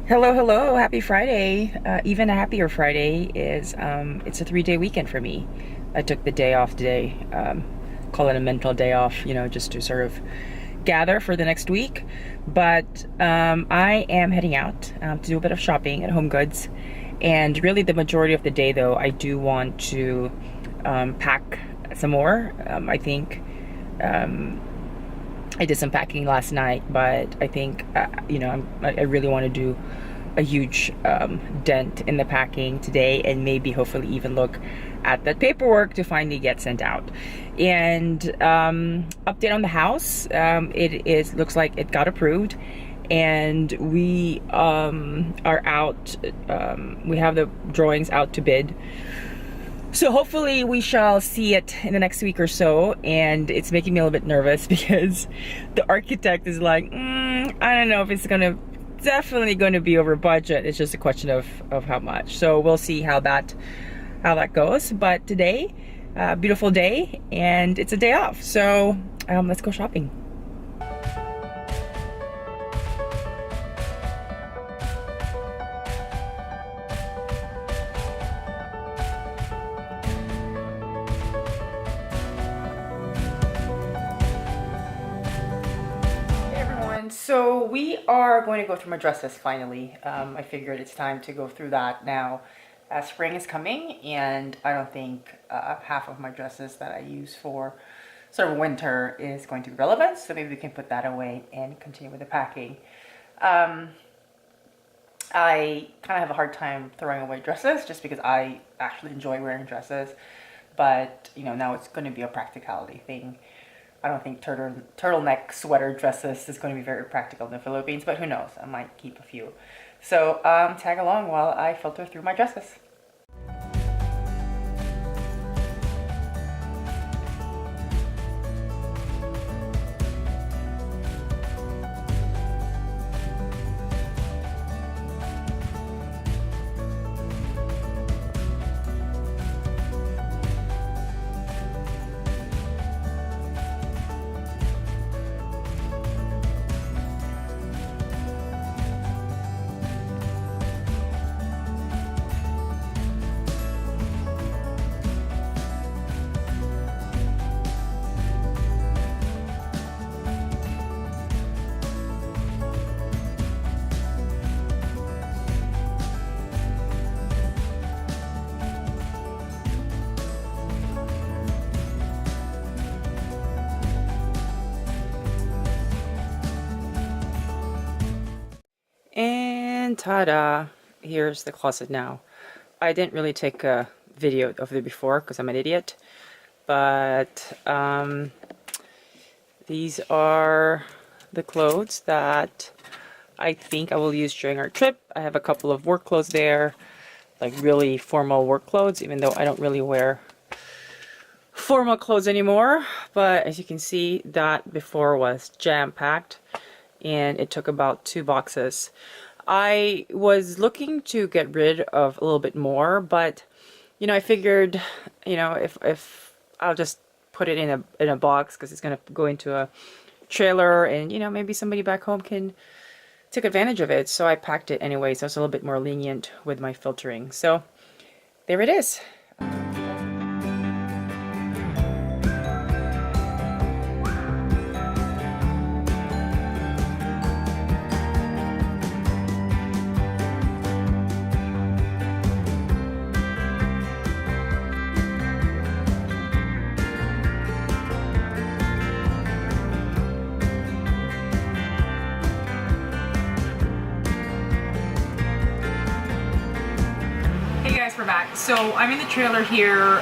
Hello, hello, happy Friday. Even a happier Friday is it's a 3-day weekend for me. I took the day off today, call it a mental day off, just to sort of gather for the next week. But I am heading out to do a bit of shopping at Home Goods. And really the majority of the day though, I do want to pack some more. I think I did some packing last night, but I think, I really want to do a huge dent in the packing today and maybe hopefully even look at that paperwork to finally get sent out. And update on the house, looks like it got approved and we are out, we have the drawings out to bid. So hopefully we shall see it in the next week or so, and it's making me a little bit nervous because the architect is like, I don't know if it's definitely gonna be over budget. It's just a question of how much. So we'll see how that goes. But today, beautiful day, and it's a day off. So let's go shopping. So we are going to go through my dresses finally. I figured it's time to go through that now. Spring is coming and I don't think half of my dresses that I use for sort of winter is going to be relevant. So maybe we can put that away and continue with the packing. I kind of have a hard time throwing away dresses just because I actually enjoy wearing dresses. But now it's going to be a practicality thing. I don't think turtleneck sweater dresses is going to be very practical in the Philippines, but who knows? I might keep a few. So tag along while I filter through my dresses. And ta-da! Here's the closet now. I didn't really take a video of it before because I'm an idiot, but these are the clothes that I think I will use during our trip. I have a couple of work clothes there, like really formal work clothes, even though I don't really wear formal clothes anymore. But as you can see, that before was jam-packed and it took about 2 boxes. I was looking to get rid of a little bit more, but I figured if I'll just put it in a box because it's gonna go into a trailer and maybe somebody back home can take advantage of it. So I packed it anyway, so I was a little bit more lenient with my filtering. So there it is. We're back. So I'm in the trailer here,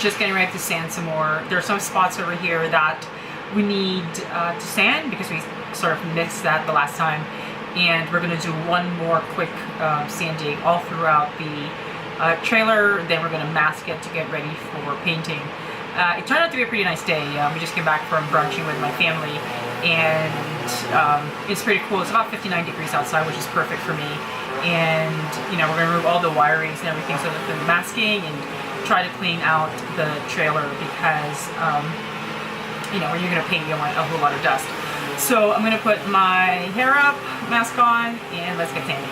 just getting ready to sand some more. There are some spots over here that we need to sand because we sort of missed that the last time, and we're going to do one more quick sanding all throughout the trailer. Then we're going to mask it to get ready for painting. It turned out to be a pretty nice day. We just came back from brunching with my family, and it's pretty cool. It's about 59 degrees outside, which is perfect for me. And we're going to remove all the wirings and everything so that the masking and try to clean out the trailer because when you're going to paint you don't want a whole lot of dust. So I'm gonna put my hair up, mask on, and let's get tanning.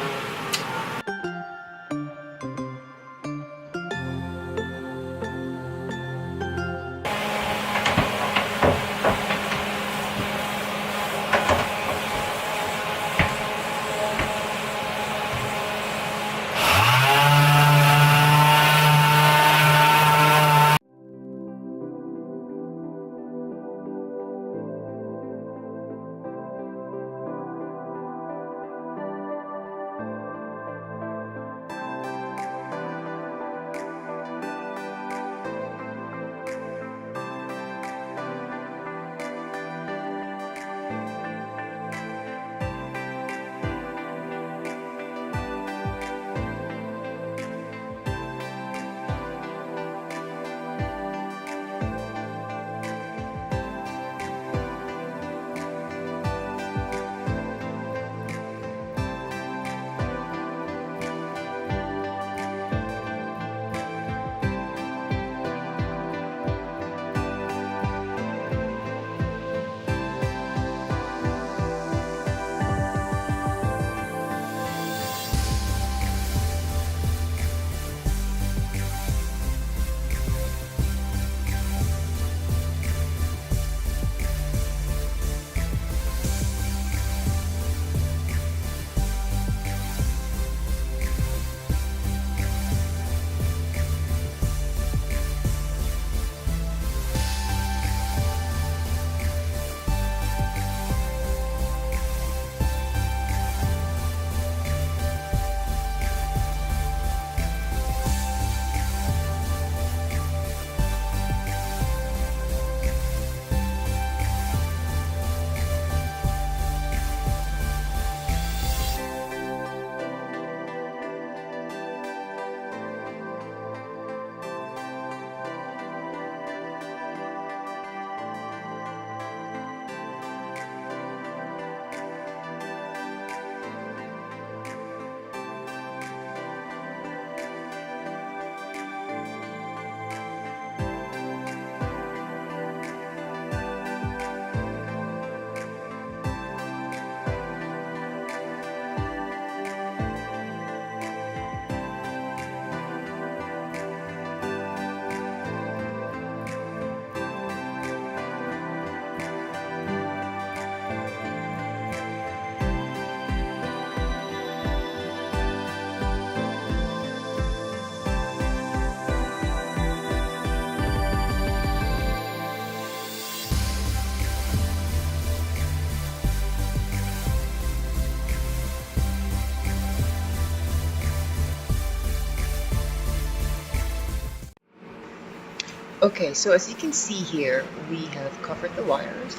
Okay, so as you can see here, we have covered the wires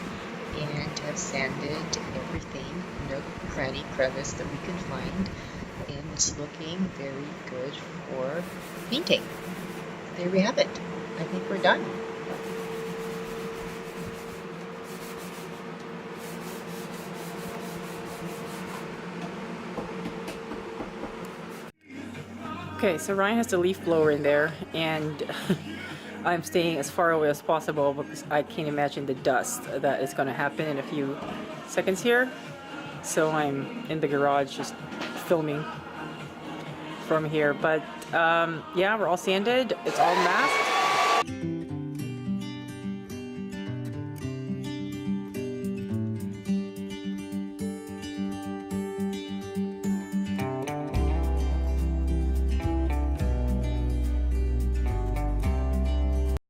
and have sanded everything, nook, cranny, crevice that we can find, and it's looking very good for painting. There we have it. I think we're done. Okay, so Ryan has the leaf blower in there, and I'm staying as far away as possible because I can't imagine the dust that is going to happen in a few seconds here. So I'm in the garage just filming from here. But yeah, we're all sanded. It's all masked.